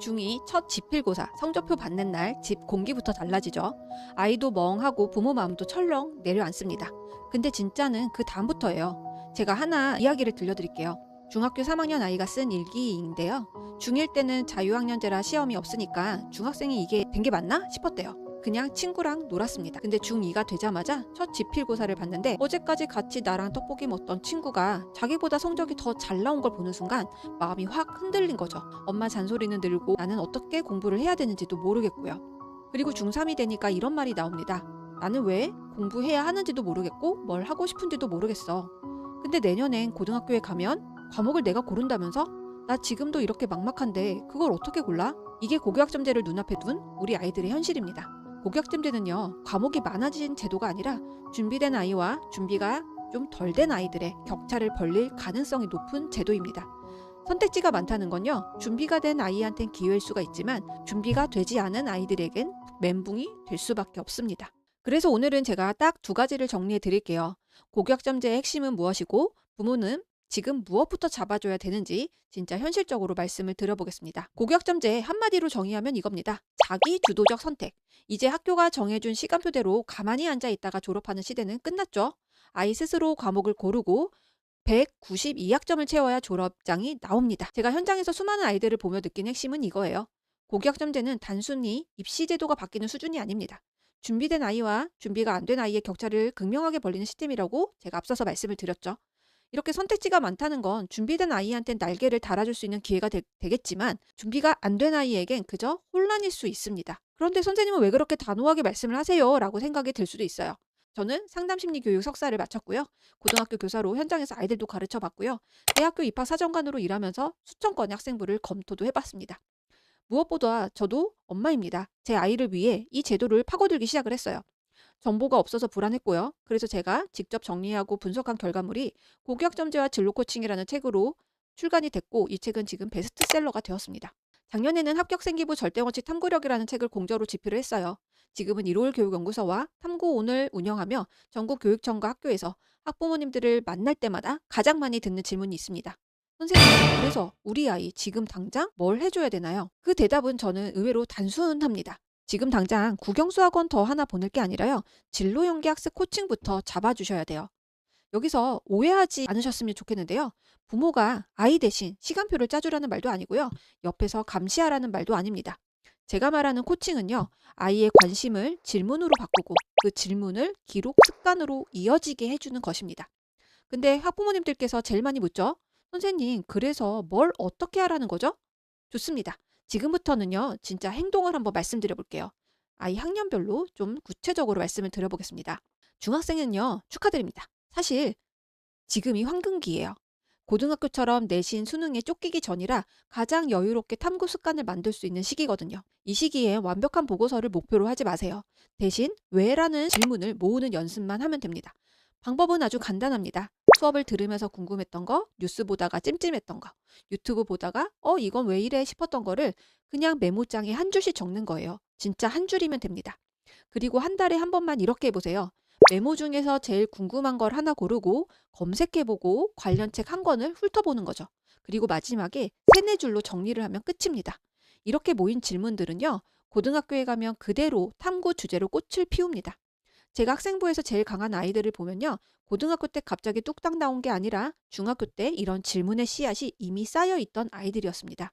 중2 첫 지필고사 성적표 받는 날 집 공기부터 달라지죠. 아이도 멍하고 부모 마음도 철렁 내려앉습니다. 근데 진짜는 그 다음부터예요. 제가 하나 이야기를 들려드릴게요. 중학교 3학년 아이가 쓴 일기인데요. 중1 때는 자유학년제라 시험이 없으니까 중학생이 이게 된 게 맞나 싶었대요. 그냥 친구랑 놀았습니다. 근데 중2가 되자마자 첫 지필고사를 봤는데 어제까지 같이 나랑 떡볶이 먹던 친구가 자기보다 성적이 더 잘 나온 걸 보는 순간 마음이 확 흔들린 거죠. 엄마 잔소리는 늘고 나는 어떻게 공부를 해야 되는지도 모르겠고요. 그리고 중3이 되니까 이런 말이 나옵니다. 나는 왜 공부해야 하는지도 모르겠고 뭘 하고 싶은지도 모르겠어. 근데 내년엔 고등학교에 가면 과목을 내가 고른다면서? 나 지금도 이렇게 막막한데 그걸 어떻게 골라? 이게 고교학점제를 눈앞에 둔 우리 아이들의 현실입니다. 고교학점제는요, 과목이 많아진 제도가 아니라 준비된 아이와 준비가 좀 덜 된 아이들의 격차를 벌릴 가능성이 높은 제도입니다. 선택지가 많다는 건요, 준비가 된 아이한텐 기회일 수가 있지만 준비가 되지 않은 아이들에겐 멘붕이 될 수밖에 없습니다. 그래서 오늘은 제가 딱 두 가지를 정리해 드릴게요. 고교학점제의 핵심은 무엇이고 부모는 지금 무엇부터 잡아줘야 되는지 진짜 현실적으로 말씀을 드려보겠습니다. 고교학점제 한마디로 정의하면 이겁니다. 자기 주도적 선택. 이제 학교가 정해준 시간표대로 가만히 앉아 있다가 졸업하는 시대는 끝났죠. 아이 스스로 과목을 고르고 192학점을 채워야 졸업장이 나옵니다. 제가 현장에서 수많은 아이들을 보며 느낀 핵심은 이거예요. 고교학점제는 단순히 입시 제도가 바뀌는 수준이 아닙니다. 준비된 아이와 준비가 안 된 아이의 격차를 극명하게 벌리는 시스템이라고 제가 앞서서 말씀을 드렸죠. 이렇게 선택지가 많다는 건 준비된 아이한테 날개를 달아줄 수 있는 기회가 되겠지만 준비가 안 된 아이에겐 그저 혼란일 수 있습니다. 그런데 선생님은 왜 그렇게 단호하게 말씀을 하세요? 라고 생각이 들 수도 있어요. 저는 상담심리교육 석사를 마쳤고요. 고등학교 교사로 현장에서 아이들도 가르쳐 봤고요. 대학교 입학 사정관으로 일하면서 수천 건의 학생부를 검토도 해봤습니다. 무엇보다 저도 엄마입니다. 제 아이를 위해 이 제도를 파고들기 시작을 했어요. 정보가 없어서 불안했고요. 그래서 제가 직접 정리하고 분석한 결과물이 고교학점제와 진로 코칭이라는 책으로 출간이 됐고 이 책은 지금 베스트셀러가 되었습니다. 작년에는 합격생기부 절대원칙 탐구력이라는 책을 공저로 집필을 했어요. 지금은 이로울 교육연구소와 탐구온을 운영하며 전국 교육청과 학교에서 학부모님들을 만날 때마다 가장 많이 듣는 질문이 있습니다. 선생님, 그래서 우리 아이 지금 당장 뭘 해줘야 되나요? 그 대답은 저는 의외로 단순합니다. 지금 당장 국영수학원 더 하나 보낼 게 아니라요. 진로 연계 학습 코칭부터 잡아주셔야 돼요. 여기서 오해하지 않으셨으면 좋겠는데요. 부모가 아이 대신 시간표를 짜주라는 말도 아니고요. 옆에서 감시하라는 말도 아닙니다. 제가 말하는 코칭은요. 아이의 관심을 질문으로 바꾸고 그 질문을 기록 습관으로 이어지게 해주는 것입니다. 근데 학부모님들께서 제일 많이 묻죠. 선생님, 그래서 뭘 어떻게 하라는 거죠? 좋습니다. 지금부터는요, 진짜 행동을 한번 말씀드려 볼게요. 아이 학년별로 좀 구체적으로 말씀을 드려보겠습니다. 중학생은요, 축하드립니다. 사실 지금이 황금기예요. 고등학교처럼 내신 수능에 쫓기기 전이라 가장 여유롭게 탐구 습관을 만들 수 있는 시기거든요. 이 시기에 완벽한 보고서를 목표로 하지 마세요. 대신 왜라는 질문을 모으는 연습만 하면 됩니다. 방법은 아주 간단합니다. 수업을 들으면서 궁금했던 거, 뉴스 보다가 찜찜했던 거, 유튜브 보다가 이건 왜 이래 싶었던 거를 그냥 메모장에 한 줄씩 적는 거예요. 진짜 한 줄이면 됩니다. 그리고 한 달에 한 번만 이렇게 해보세요. 메모 중에서 제일 궁금한 걸 하나 고르고 검색해보고 관련 책 한 권을 훑어보는 거죠. 그리고 마지막에 세네 줄로 정리를 하면 끝입니다. 이렇게 모인 질문들은요. 고등학교에 가면 그대로 탐구 주제로 꽃을 피웁니다. 제가 학생부에서 제일 강한 아이들을 보면요. 고등학교 때 갑자기 뚝딱 나온 게 아니라 중학교 때 이런 질문의 씨앗이 이미 쌓여있던 아이들이었습니다.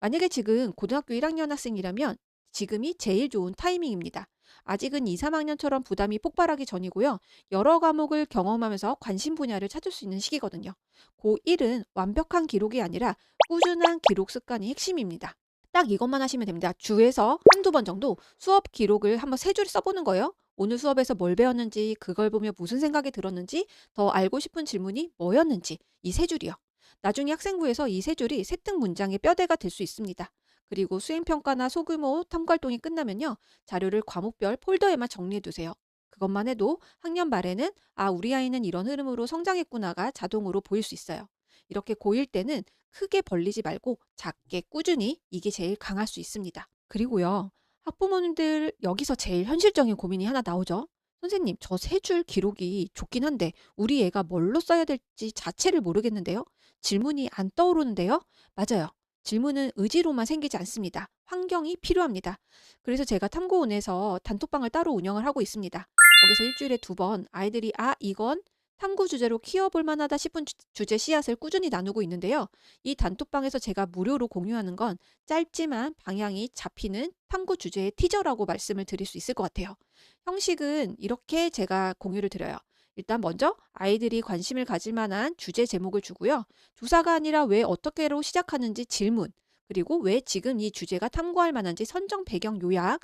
만약에 지금 고등학교 1학년 학생이라면 지금이 제일 좋은 타이밍입니다. 아직은 2, 3학년처럼 부담이 폭발하기 전이고요. 여러 과목을 경험하면서 관심 분야를 찾을 수 있는 시기거든요. 고1은 완벽한 기록이 아니라 꾸준한 기록 습관이 핵심입니다. 딱 이것만 하시면 됩니다. 주에서 한두 번 정도 수업 기록을 한번 세 줄 써보는 거예요. 오늘 수업에서 뭘 배웠는지, 그걸 보며 무슨 생각이 들었는지, 더 알고 싶은 질문이 뭐였는지 이 세 줄이요. 나중에 학생부에서 이 세 줄이 세특 문장의 뼈대가 될 수 있습니다. 그리고 수행평가나 소규모 탐구활동이 끝나면요. 자료를 과목별 폴더에만 정리해두세요. 그것만 해도 학년 말에는 우리 아이는 이런 흐름으로 성장했구나가 자동으로 보일 수 있어요. 이렇게 고1 때는 크게 벌리지 말고 작게 꾸준히 이게 제일 강할 수 있습니다. 그리고요. 학부모님들 여기서 제일 현실적인 고민이 하나 나오죠. 선생님, 저 세 줄 기록이 좋긴 한데 우리 애가 뭘로 써야 될지 자체를 모르겠는데요. 질문이 안 떠오르는데요. 맞아요. 질문은 의지로만 생기지 않습니다. 환경이 필요합니다. 그래서 제가 탐구원에서 단톡방을 따로 운영을 하고 있습니다. 거기서 일주일에 2번 아이들이 이건 탐구 주제로 키워볼 만하다 싶은 주제 씨앗을 꾸준히 나누고 있는데요. 이 단톡방에서 제가 무료로 공유하는 건 짧지만 방향이 잡히는 탐구 주제의 티저라고 말씀을 드릴 수 있을 것 같아요. 형식은 이렇게 제가 공유를 드려요. 일단 먼저 아이들이 관심을 가질 만한 주제 제목을 주고요. 조사가 아니라 왜 어떻게로 시작하는지 질문, 그리고 왜 지금 이 주제가 탐구할 만한지 선정 배경 요약,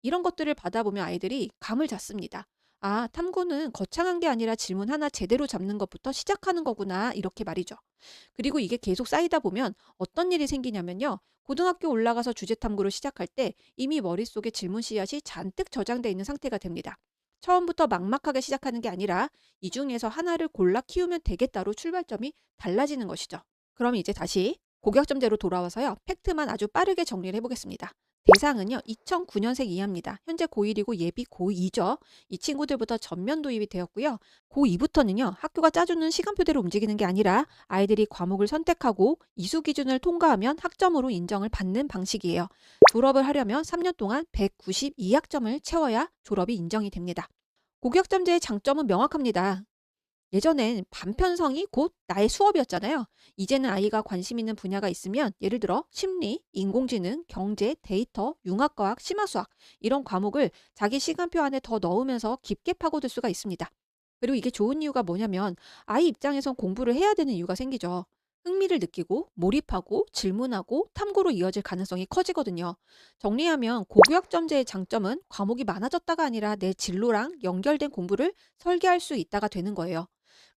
이런 것들을 받아보면 아이들이 감을 잡습니다. 탐구는 거창한 게 아니라 질문 하나 제대로 잡는 것부터 시작하는 거구나. 이렇게 말이죠. 그리고 이게 계속 쌓이다 보면 어떤 일이 생기냐면요. 고등학교 올라가서 주제 탐구를 시작할 때 이미 머릿속에 질문 씨앗이 잔뜩 저장돼 있는 상태가 됩니다. 처음부터 막막하게 시작하는 게 아니라 이 중에서 하나를 골라 키우면 되겠다로 출발점이 달라지는 것이죠. 그럼 이제 다시 고격점제로 돌아와서요. 팩트만 아주 빠르게 정리를 해보겠습니다. 대상은요. 2009년생 이하입니다. 현재 고1이고 예비 고2죠. 이 친구들부터 전면 도입이 되었고요. 고2부터는요. 학교가 짜주는 시간표대로 움직이는 게 아니라 아이들이 과목을 선택하고 이수 기준을 통과하면 학점으로 인정을 받는 방식이에요. 졸업을 하려면 3년 동안 192학점을 채워야 졸업이 인정이 됩니다. 고격점제의 장점은 명확합니다. 예전엔 반편성이 곧 나의 수업이었잖아요. 이제는 아이가 관심 있는 분야가 있으면 예를 들어 심리, 인공지능, 경제, 데이터, 융합과학, 심화수학 이런 과목을 자기 시간표 안에 더 넣으면서 깊게 파고들 수가 있습니다. 그리고 이게 좋은 이유가 뭐냐면 아이 입장에선 공부를 해야 되는 이유가 생기죠. 흥미를 느끼고 몰입하고 질문하고 탐구로 이어질 가능성이 커지거든요. 정리하면 고교학점제의 장점은 과목이 많아졌다가 아니라 내 진로랑 연결된 공부를 설계할 수 있다가 되는 거예요.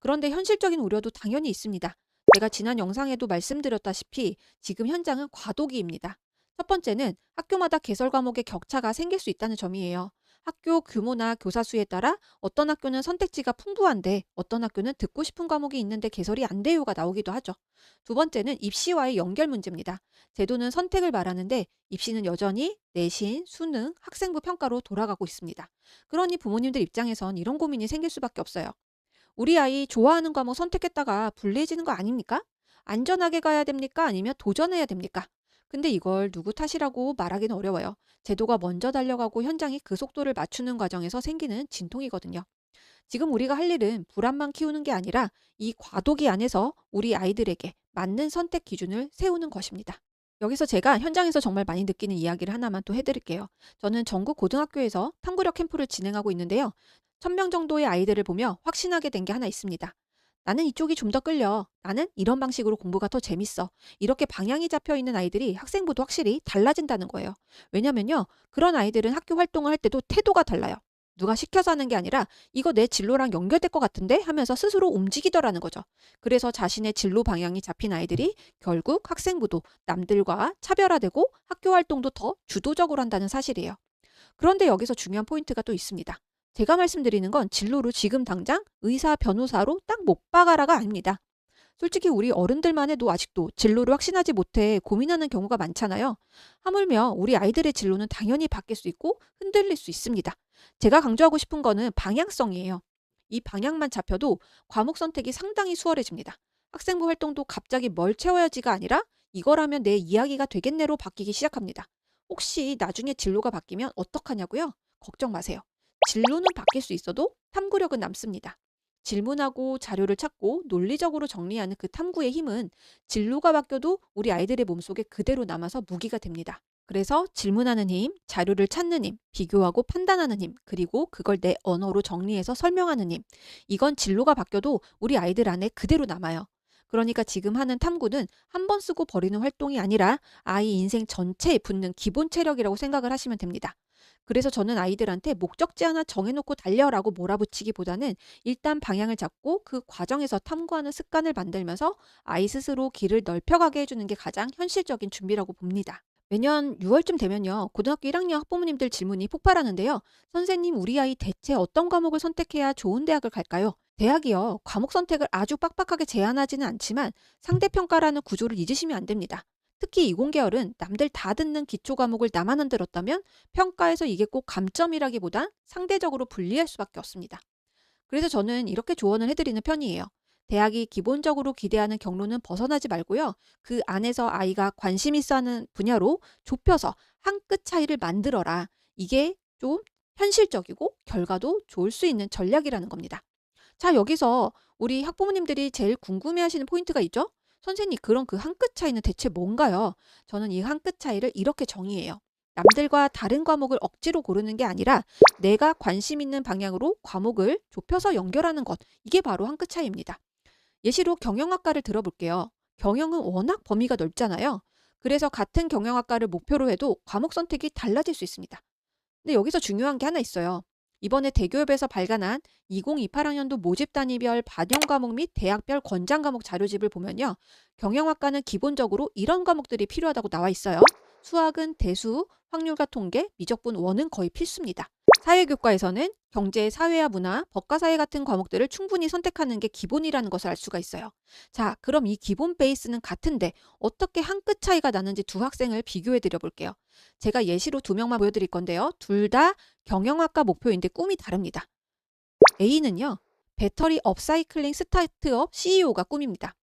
그런데 현실적인 우려도 당연히 있습니다. 제가 지난 영상에도 말씀드렸다시피 지금 현장은 과도기입니다. 첫 번째는 학교마다 개설 과목의 격차가 생길 수 있다는 점이에요. 학교 규모나 교사 수에 따라 어떤 학교는 선택지가 풍부한데 어떤 학교는 듣고 싶은 과목이 있는데 개설이 안 돼요가 나오기도 하죠. 두 번째는 입시와의 연결 문제입니다. 제도는 선택을 말하는데 입시는 여전히 내신, 수능, 학생부 평가로 돌아가고 있습니다. 그러니 부모님들 입장에선 이런 고민이 생길 수밖에 없어요. 우리 아이 좋아하는 과목 선택했다가 불리해지는 거 아닙니까? 안전하게 가야 됩니까? 아니면 도전해야 됩니까? 근데 이걸 누구 탓이라고 말하기는 어려워요. 제도가 먼저 달려가고 현장이 그 속도를 맞추는 과정에서 생기는 진통이거든요. 지금 우리가 할 일은 불안만 키우는 게 아니라 이 과도기 안에서 우리 아이들에게 맞는 선택 기준을 세우는 것입니다. 여기서 제가 현장에서 정말 많이 느끼는 이야기를 하나만 또 해드릴게요. 저는 전국 고등학교에서 탐구력 캠프를 진행하고 있는데요. 1000명 정도의 아이들을 보며 확신하게 된 게 하나 있습니다. 나는 이쪽이 좀 더 끌려. 나는 이런 방식으로 공부가 더 재밌어. 이렇게 방향이 잡혀 있는 아이들이 학생부도 확실히 달라진다는 거예요. 왜냐면요. 그런 아이들은 학교 활동을 할 때도 태도가 달라요. 누가 시켜서 하는 게 아니라 이거 내 진로랑 연결될 것 같은데 하면서 스스로 움직이더라는 거죠. 그래서 자신의 진로 방향이 잡힌 아이들이 결국 학생부도 남들과 차별화되고 학교 활동도 더 주도적으로 한다는 사실이에요. 그런데 여기서 중요한 포인트가 또 있습니다. 제가 말씀드리는 건 진로를 지금 당장 의사, 변호사로 딱 못 박아라가 아닙니다. 솔직히 우리 어른들만 해도 아직도 진로를 확신하지 못해 고민하는 경우가 많잖아요. 하물며 우리 아이들의 진로는 당연히 바뀔 수 있고 흔들릴 수 있습니다. 제가 강조하고 싶은 거는 방향성이에요. 이 방향만 잡혀도 과목 선택이 상당히 수월해집니다. 학생부 활동도 갑자기 뭘 채워야지가 아니라 이거라면 내 이야기가 되겠네로 바뀌기 시작합니다. 혹시 나중에 진로가 바뀌면 어떡하냐고요? 걱정 마세요. 진로는 바뀔 수 있어도 탐구력은 남습니다. 질문하고 자료를 찾고 논리적으로 정리하는 그 탐구의 힘은 진로가 바뀌어도 우리 아이들의 몸속에 그대로 남아서 무기가 됩니다. 그래서 질문하는 힘, 자료를 찾는 힘, 비교하고 판단하는 힘, 그리고 그걸 내 언어로 정리해서 설명하는 힘. 이건 진로가 바뀌어도 우리 아이들 안에 그대로 남아요. 그러니까 지금 하는 탐구는 한 번 쓰고 버리는 활동이 아니라 아이 인생 전체에 붙는 기본 체력이라고 생각을 하시면 됩니다. 그래서 저는 아이들한테 목적지 하나 정해놓고 달려라고 몰아붙이기보다는 일단 방향을 잡고 그 과정에서 탐구하는 습관을 만들면서 아이 스스로 길을 넓혀가게 해주는 게 가장 현실적인 준비라고 봅니다. 매년 6월쯤 되면요. 고등학교 1학년 학부모님들 질문이 폭발하는데요. 선생님, 우리 아이 대체 어떤 과목을 선택해야 좋은 대학을 갈까요? 대학이요. 과목 선택을 아주 빡빡하게 제한하지는 않지만 상대평가라는 구조를 잊으시면 안 됩니다. 특히 이공계열은 남들 다 듣는 기초 과목을 나만 안 들었다면 평가에서 이게 꼭 감점이라기보단 상대적으로 불리할 수밖에 없습니다. 그래서 저는 이렇게 조언을 해드리는 편이에요. 대학이 기본적으로 기대하는 경로는 벗어나지 말고요. 그 안에서 아이가 관심 있어 하는 분야로 좁혀서 한 끗 차이를 만들어라. 이게 좀 현실적이고 결과도 좋을 수 있는 전략이라는 겁니다. 자, 여기서 우리 학부모님들이 제일 궁금해하시는 포인트가 있죠? 선생님, 그럼 그 한 끗 차이는 대체 뭔가요? 저는 이 한 끗 차이를 이렇게 정의해요. 남들과 다른 과목을 억지로 고르는 게 아니라 내가 관심 있는 방향으로 과목을 좁혀서 연결하는 것. 이게 바로 한 끗 차이입니다. 예시로 경영학과를 들어볼게요. 경영은 워낙 범위가 넓잖아요. 그래서 같은 경영학과를 목표로 해도 과목 선택이 달라질 수 있습니다. 근데 여기서 중요한 게 하나 있어요. 이번에 대교협에서 발간한 2028학년도 모집 단위별 반영 과목 및 대학별 권장 과목 자료집을 보면요. 경영학과는 기본적으로 이런 과목들이 필요하다고 나와 있어요. 수학은 대수, 확률과 통계, 미적분 원은 거의 필수입니다. 사회교과에서는 경제, 사회와 문화, 법과 사회 같은 과목들을 충분히 선택하는 게 기본이라는 것을 알 수가 있어요. 자, 그럼 이 기본 베이스는 같은데 어떻게 한 끗 차이가 나는지 두 학생을 비교해 드려 볼게요. 제가 예시로 두 명만 보여드릴 건데요. 둘 다 경영학과 목표인데 꿈이 다릅니다. A는요. 배터리 업사이클링 스타트업 CEO가 꿈입니다.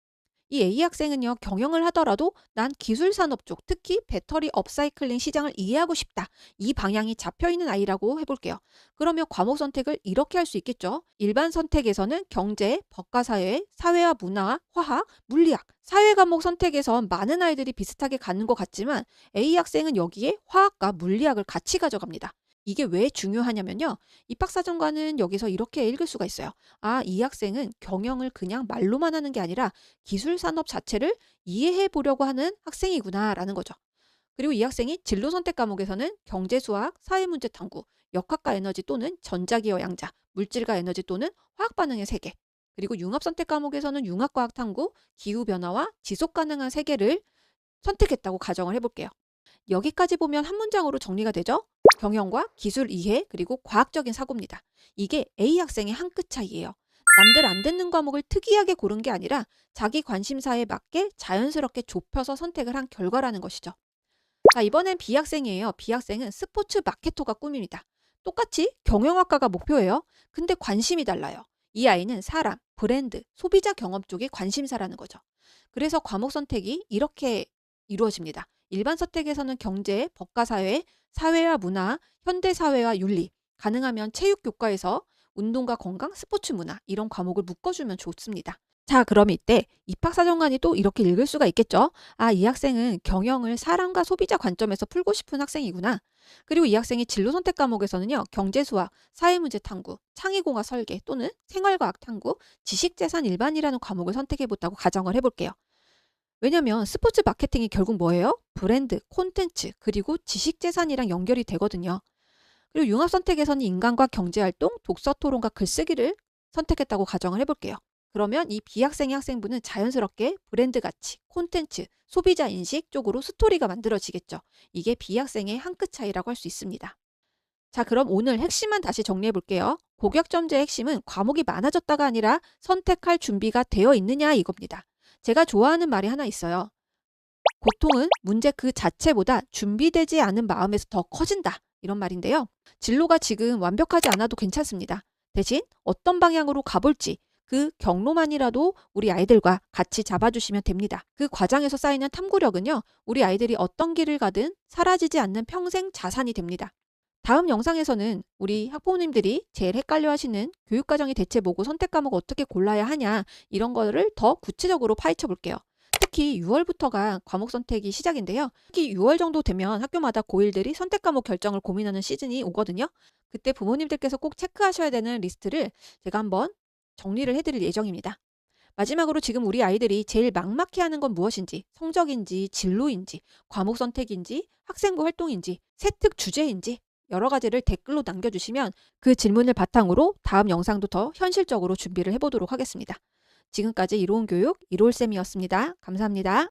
이 A 학생은요. 경영을 하더라도 난 기술 산업 쪽, 특히 배터리 업사이클링 시장을 이해하고 싶다. 이 방향이 잡혀있는 아이라고 해볼게요. 그러면 과목 선택을 이렇게 할 수 있겠죠. 일반 선택에서는 경제, 법과 사회, 사회와 문화, 화학, 물리학, 사회 과목 선택에선 많은 아이들이 비슷하게 가는 것 같지만 A 학생은 여기에 화학과 물리학을 같이 가져갑니다. 이게 왜 중요하냐면요. 입학사정관은 여기서 이렇게 읽을 수가 있어요. 아, 이 학생은 경영을 그냥 말로만 하는 게 아니라 기술 산업 자체를 이해해 보려고 하는 학생이구나라는 거죠. 그리고 이 학생이 진로 선택 과목에서는 경제, 수학, 사회 문제 탐구, 역학과 에너지 또는 전자기어 양자, 물질과 에너지 또는 화학 반응의 세계, 그리고 융합 선택 과목에서는 융합과학 탐구, 기후 변화와 지속 가능한 세계를 선택했다고 가정을 해볼게요. 여기까지 보면 한 문장으로 정리가 되죠? 경영과 기술 이해 그리고 과학적인 사고입니다. 이게 A 학생의 한 끗 차이예요. 남들 안 듣는 과목을 특이하게 고른 게 아니라 자기 관심사에 맞게 자연스럽게 좁혀서 선택을 한 결과라는 것이죠. 자, 이번엔 B 학생이에요. B 학생은 스포츠 마케터가 꿈입니다. 똑같이 경영학과가 목표예요. 근데 관심이 달라요. 이 아이는 사람, 브랜드, 소비자 경험 쪽에 관심사라는 거죠. 그래서 과목 선택이 이렇게 이루어집니다. 일반 선택에서는 경제, 법과 사회, 사회와 문화, 현대사회와 윤리, 가능하면 체육교과에서 운동과 건강, 스포츠 문화 이런 과목을 묶어주면 좋습니다. 자, 그럼 이때 입학사정관이 또 이렇게 읽을 수가 있겠죠. 아, 이 학생은 경영을 사람과 소비자 관점에서 풀고 싶은 학생이구나. 그리고 이 학생이 진로 선택 과목에서는요. 경제수학, 사회문제 탐구, 창의공학 설계 또는 생활과학 탐구, 지식재산 일반이라는 과목을 선택해봤다고 가정을 해볼게요. 왜냐면 스포츠 마케팅이 결국 뭐예요? 브랜드, 콘텐츠, 그리고 지식재산이랑 연결이 되거든요. 그리고 융합 선택에서는 인간과 경제활동, 독서 토론과 글쓰기를 선택했다고 가정을 해볼게요. 그러면 이 B학생의 학생부는 자연스럽게 브랜드 가치, 콘텐츠, 소비자 인식 쪽으로 스토리가 만들어지겠죠. 이게 B학생의 한 끗 차이라고 할 수 있습니다. 자, 그럼 오늘 핵심만 다시 정리해 볼게요. 고교학점제의 핵심은 과목이 많아졌다가 아니라 선택할 준비가 되어 있느냐 이겁니다. 제가 좋아하는 말이 하나 있어요. 고통은 문제 그 자체보다 준비되지 않은 마음에서 더 커진다. 이런 말인데요. 진로가 지금 완벽하지 않아도 괜찮습니다. 대신 어떤 방향으로 가볼지 그 경로만이라도 우리 아이들과 같이 잡아주시면 됩니다. 그 과정에서 쌓이는 탐구력은요. 우리 아이들이 어떤 길을 가든 사라지지 않는 평생 자산이 됩니다. 다음 영상에서는 우리 학부모님들이 제일 헷갈려 하시는 교육과정이 대체 뭐고 선택 과목 어떻게 골라야 하냐 이런 거를 더 구체적으로 파헤쳐 볼게요. 특히 6월부터가 과목 선택이 시작인데요. 특히 6월 정도 되면 학교마다 고1들이 선택 과목 결정을 고민하는 시즌이 오거든요. 그때 부모님들께서 꼭 체크하셔야 되는 리스트를 제가 한번 정리를 해드릴 예정입니다. 마지막으로 지금 우리 아이들이 제일 막막해하는 건 무엇인지, 성적인지, 진로인지, 과목 선택인지, 학생부 활동인지, 세특 주제인지 여러 가지를 댓글로 남겨주시면 그 질문을 바탕으로 다음 영상도 더 현실적으로 준비를 해보도록 하겠습니다. 지금까지 이로운 교육 이로울쌤이었습니다. 감사합니다.